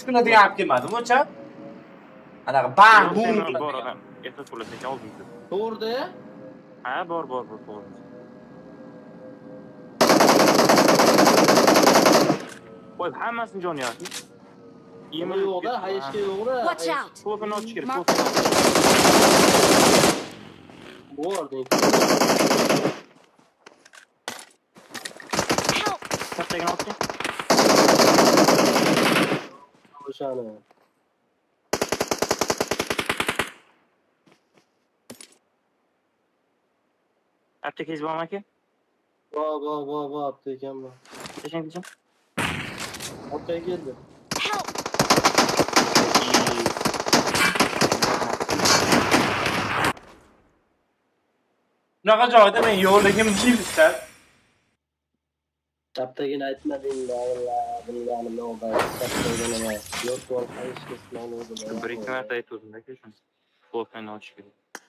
chiqiladigan olib kelmadim o'cha. Anaqa bang bum Bor qiladigan. odam. Erta qo'lasa oldingda. To'g'rida? Ha, bor, to'g'ri. Voy, hammasini jonyapti. Nima yo'qda, hayishga yo'qda. Watch out! To'g'ri ochish kerak. Mark- Bording. Help! Kattagina otdi. O'shani. Aptekangiz bormi aka? Bor, aptekan bor. Qachon kelsin? Apteka keldi. Help! Bunaqa joyda men yo'qligim bilsa, Aptekani aytmadingda, vallahi bilganim yo'q. Apteka nima? Yo'q, bor hayishga sinov bo'ldi. Bir ikki marta aytdim aka shuni. Qo'lqani ochish kerak.